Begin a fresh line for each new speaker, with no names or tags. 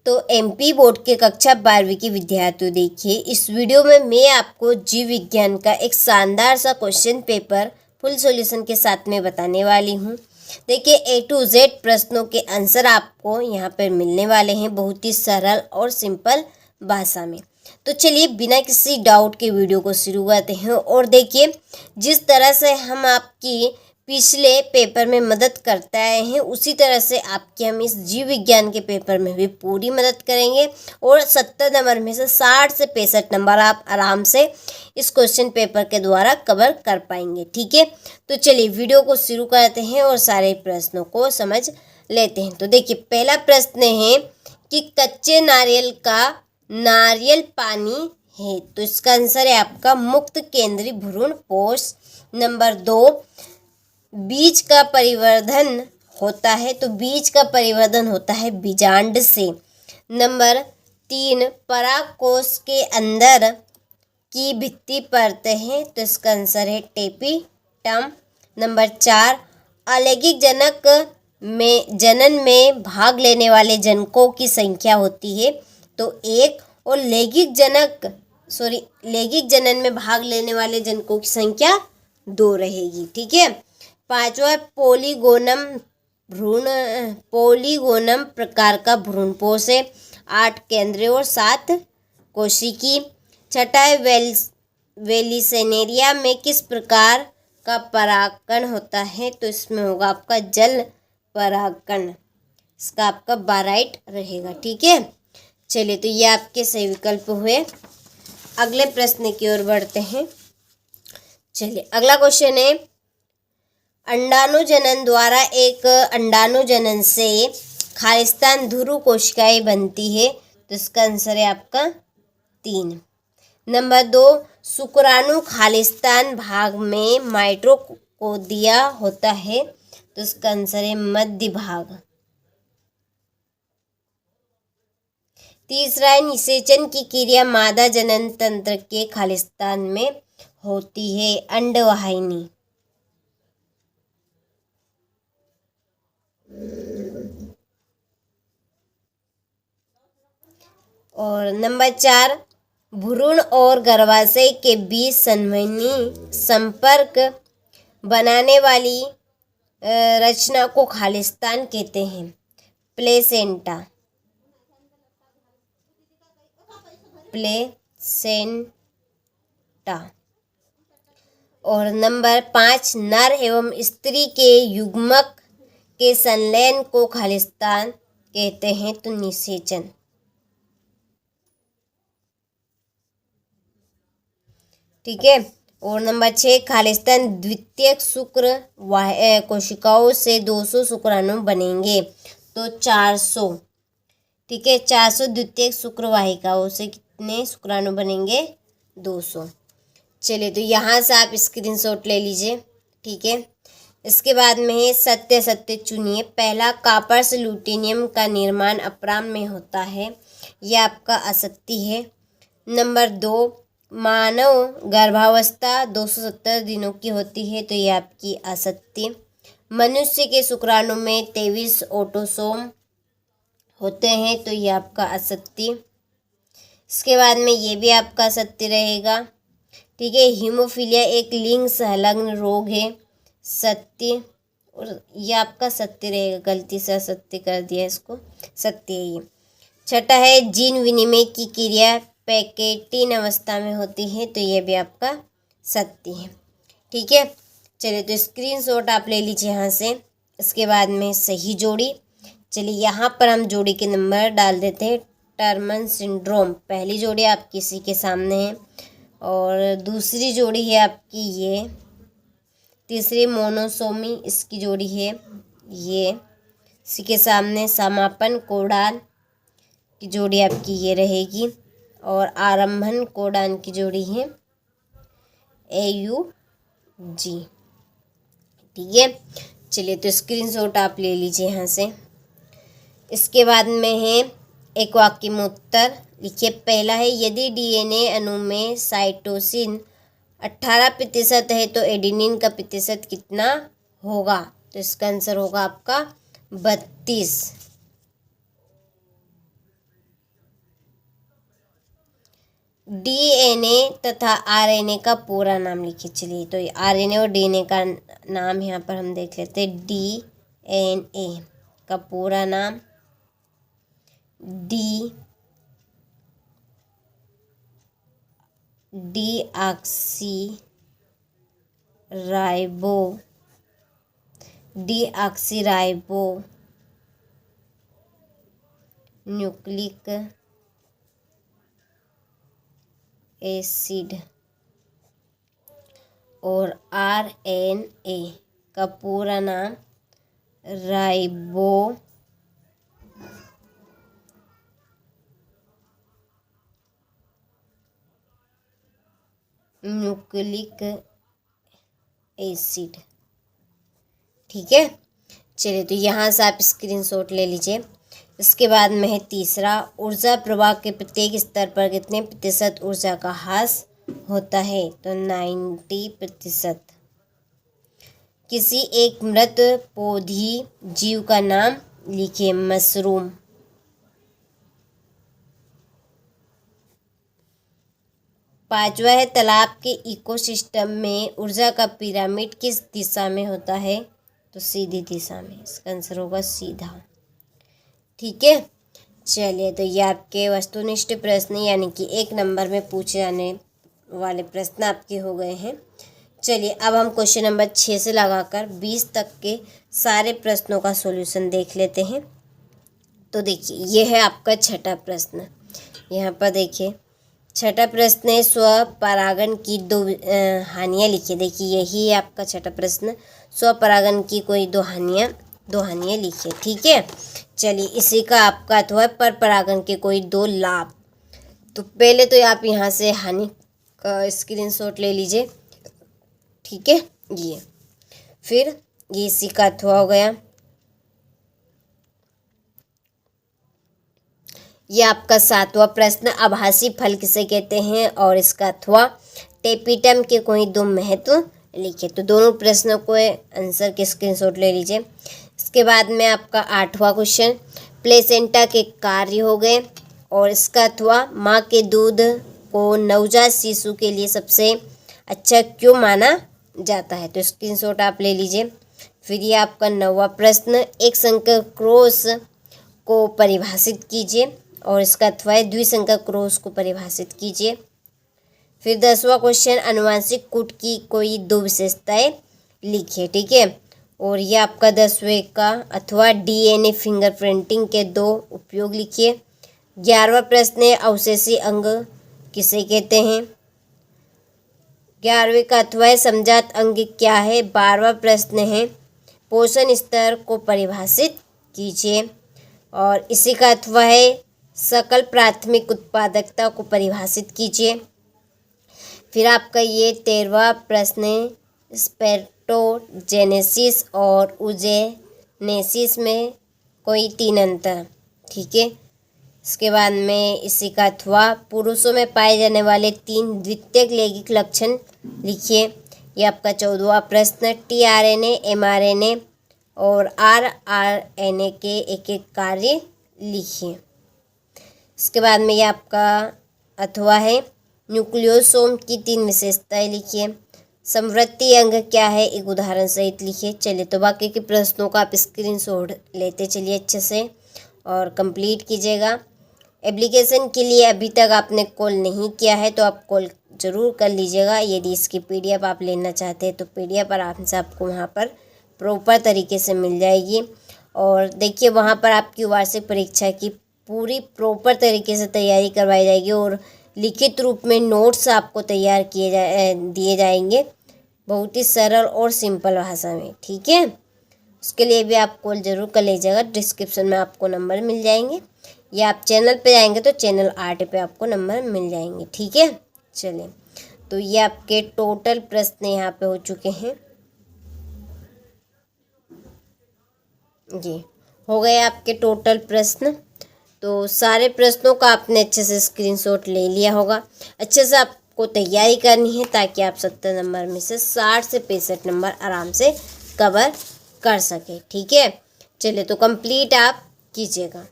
तो MP board के कक्षा 12वीं के विद्यार्थियों, देखिए इस वीडियो में मैं आपको जीव विज्ञान का एक शानदार सा क्वेश्चन पेपर फुल सॉल्यूशन के साथ में बताने वाली हूँ। देखिए ए टू जेड प्रश्नों के आंसर आपको यहाँ पर मिलने वाले हैं बहुत ही सरल और सिंपल भाषा में। तो चलिए बिना किसी डाउट के वीडियो को शुरू करते हैं। और देखिए जिस तरह से हम आपकी पिछले पेपर में मदद करते आए हैं उसी तरह से आपकी हम इस जीव विज्ञान के पेपर में भी पूरी मदद करेंगे और 70 नंबर में से 60 से 65 नंबर आप आराम से इस क्वेश्चन पेपर के द्वारा कवर कर पाएंगे। ठीक है, तो चलिए वीडियो को शुरू करते हैं और सारे प्रश्नों को समझ लेते हैं। तो देखिए पहला प्रश्न है कि कच्चे नारियल का नारियल पानी है, तो इसका आंसर है आपका मुक्त केंद्रीय भ्रूण पोष। नंबर 2, बीज का परिवर्धन होता है, तो बीज का परिवर्धन होता है बीजांड से। नंबर 3, परागकोश के अंदर की भित्ति परतें हैं, तो इसका आंसर है टेपिटम। नंबर 4, अलैंगिक जनन में भाग लेने वाले जनकों की संख्या होती है, तो 1, और लैंगिक जनन में भाग लेने वाले जनकों की संख्या 2 रहेगी। ठीक है। 5वां, पोलीगोनम प्रकार का भ्रूणपोष है, 8 केंद्रीय और 7 कोशिकी। 6वां, वेलिसेनेरिया में किस प्रकार का परागकण होता है, तो इसमें होगा आपका जल परागकण, इसका आपका बाराइट रहेगा। ठीक है, चलिए तो ये आपके सही विकल्प हुए। अगले प्रश्न की ओर बढ़ते हैं। चलिए अगला क्वेश्चन है, अंडाणुजनन द्वारा एक अंडाणुजनन से खालिस्तान ध्रुव कोशिकाएं बनती है, तो इसका आंसर है आपका 3। नंबर 2, शुक्राणु खालिस्तान भाग में माइटोकॉन्ड्रिया होता है, तो इसका आंसर है मध्य भाग। 3, निषेचन की क्रिया मादा जनन तंत्र के खालिस्तान में होती है, अंडवाहिनी। और नंबर 4, भ्रूण और गर्भाशय के बीच संवहनी संपर्क बनाने वाली रचना को खालिस्तान कहते हैं, प्लेसेंटा। और नंबर 5, नर एवं स्त्री के युग्मक के संलयन को खालिस्तान कहते हैं, तो निषेचन। ठीक है। और नंबर 6, खालिस्तान द्वितीयक शुक्र कोशिकाओं से 200 शुक्राणु बनेंगे, तो 400। ठीक है, 400 द्वितीयक शुक्र वाहिकाओं से कितने शुक्राणु बनेंगे, 200। चलिए तो यहाँ से आप स्क्रीनशॉट ले लीजिए। ठीक है, इसके बाद में है सत्य सत्य चुनिए। पहला, कॉपर से लुटीनियम का निर्माण अपराम में होता है, यह आपका असत्य है। नंबर 2, मानव गर्भावस्था 270 दिनों की होती है, तो यह आपकी असत्य। मनुष्य के शुक्राणु में 23 ऑटोसोम होते हैं, तो यह आपका असत्य। इसके बाद में ये भी आपका असत्य रहेगा। ठीक है, हीमोफीलिया एक लिंग संलग्न रोग है, सत्य। और ये आपका सत्य रहेगा, गलती से असत्य कर दिया इसको, सत्य है ये। 6, है जीन विनिमय की क्रिया पैकेटिन अवस्था में होती है, तो ये भी आपका सत्य है। ठीक है, चलिए तो स्क्रीनशॉट आप ले लीजिए यहाँ से। इसके बाद में सही जोड़ी। चलिए यहाँ पर हम जोड़ी के नंबर डाल देते हैं। टर्मन सिंड्रोम पहली जोड़ी आपकी इसी के सामने है, और दूसरी जोड़ी है आपकी ये। तीसरी मोनोसोमी इसकी जोड़ी है ये, इसी के सामने समापन कोडान की जोड़ी आपकी ये रहेगी, और आरंभन कोडान की जोड़ी है AUG। ठीक है, चलिए तो स्क्रीनशॉट आप ले लीजिए यहाँ से। इसके बाद में है एक वाक्य में उत्तर लिखिए। पहला है, यदि DNA अणु में साइटोसिन 18% है तो एडेनिन का प्रतिशत कितना होगा, तो इसका आंसर होगा आपका 32। डीएनए तथा आरएनए का पूरा नाम लिखिए। चलिए, तो आरएनए और डीएनए का नाम यहाँ पर हम देख लेते हैं। डीएनए का पूरा नाम डीऑक्सीराइबो न्यूक्लिक एसिड, और आरएनए का पूरा नाम राइबो न्यूक्लिक एसिड। ठीक है, चलिए, तो यहाँ से आप स्क्रीनशॉट ले लीजिए। इसके बाद में है तीसरा, ऊर्जा प्रवाह के प्रत्येक स्तर पर कितने प्रतिशत ऊर्जा का ह्रास होता है? तो 90%। किसी एक मृत पौधी जीव का नाम लिखिए। मशरूम। पांचवा है, तालाब के इकोसिस्टम में ऊर्जा का पिरामिड किस दिशा में होता है? तो सीधी दिशा में। इसका आंसर होगा सीधा। ठीक है, चलिए, तो ये आपके वस्तुनिष्ठ प्रश्न यानी कि 1 नंबर में पूछे जाने वाले प्रश्न आपके हो गए हैं। चलिए, अब हम क्वेश्चन नंबर 6 से लगाकर 20 तक के सारे प्रश्नों का सॉल्यूशन देख लेते हैं। तो देखिए, ये है आपका छठा प्रश्न। यहाँ पर देखिए, छठा प्रश्न है, स्वपरागण की 2 हानियाँ लिखिए। देखिए, यही है आपका छठा प्रश्न। स्वपरागण की कोई 2 हानियाँ लिखिए। ठीक है, चलिए, इसी का आपका अथवा पर परागण के कोई 2 लाभ। तो पहले तो आप यहाँ से हानि का स्क्रीनशॉट ले लीजिए। ठीक है, ये फिर ये इसी का अथवा हो गया। ये आपका 7वां प्रश्न, आभासी फल किसे कहते हैं? और इसका अथवा टेपिटम के कोई 2 महत्व लिखिए। तो दोनों प्रश्नों को आंसर के स्क्रीनशॉट ले लीजिए। इसके बाद में आपका 8वां क्वेश्चन, प्लेसेंटा के कार्य हो गए, और इसका अथवा माँ के दूध को नवजात शिशु के लिए सबसे अच्छा क्यों माना जाता है? तो स्क्रीनशॉट आप ले लीजिए। फिर ये आपका 9वां प्रश्न, एक संकर क्रॉस को परिभाषित कीजिए, और इसका अथवा है द्विसंकर क्रॉस को परिभाषित कीजिए। फिर 10वां क्वेश्चन, अनुवांशिक कूट की कोई 2 विशेषताएं लिखिए। ठीक है, और ये आपका 10वें का अथवा डीएनए फिंगरप्रिंटिंग के 2 उपयोग लिखिए। 11वां प्रश्न है, अवशेषी अंग किसे कहते हैं? 11वें का अथवा है समजात अंग क्या है? 12वां प्रश्न है, पोषण स्तर को परिभाषित कीजिए, और इसी का अथवा है सकल प्राथमिक उत्पादकता को परिभाषित कीजिए। फिर आपका ये 13वां प्रश्न है, स्पेक्ट्रोजेनेसिस और यूजेनेसिस में कोई 3 अंतर। ठीक है, इसके बाद में इसी का अथवा पुरुषों में पाए जाने वाले 3 द्वितीयक लैंगिक लक्षण लिखिए। ये आपका 14वां प्रश्न, टीआरएनए, एमआरएनए और आरआरएनए के एक कार्य लिखिए। इसके बाद में ये आपका अथवा है न्यूक्लियोसोम की 3 विशेषताएं लिखिए। समवर्ती अंग क्या है? एक उदाहरण सहित लिखिए। चलिए, तो बाकी के प्रश्नों का आप स्क्रीनशॉट लेते चलिए अच्छे से और कंप्लीट कीजिएगा। एप्लीकेशन के लिए अभी तक आपने कॉल नहीं किया है तो आप कॉल ज़रूर कर लीजिएगा। यदि इसकी पीडीएफ आप लेना चाहते हैं तो पीडीएफ आराम से आपको वहाँ पर प्रॉपर तरीके से मिल जाएगी। और देखिए, वहाँ पर आपकी वार्षिक परीक्षा की पूरी प्रॉपर तरीके से तैयारी करवाई जाएगी और लिखित रूप में नोट्स आपको तैयार दिए जाएंगे, बहुत ही सरल और सिंपल भाषा में। ठीक है, उसके लिए भी आप कॉल ज़रूर कर लीजिएगा। डिस्क्रिप्शन में आपको नंबर मिल जाएंगे, या आप चैनल पे जाएंगे तो चैनल 8 पे आपको नंबर मिल जाएंगे। ठीक है, चलिए, तो ये आपके टोटल प्रश्न यहाँ पे हो चुके हैं। जी, हो गए आपके टोटल प्रश्न। तो सारे प्रश्नों का आपने अच्छे से स्क्रीनशॉट ले लिया होगा। अच्छे से आपको तैयारी करनी है ताकि आप 70 नंबर में से 60 से 65 नंबर आराम से कवर कर सके। ठीक है, चलिए, तो कंप्लीट आप कीजिएगा।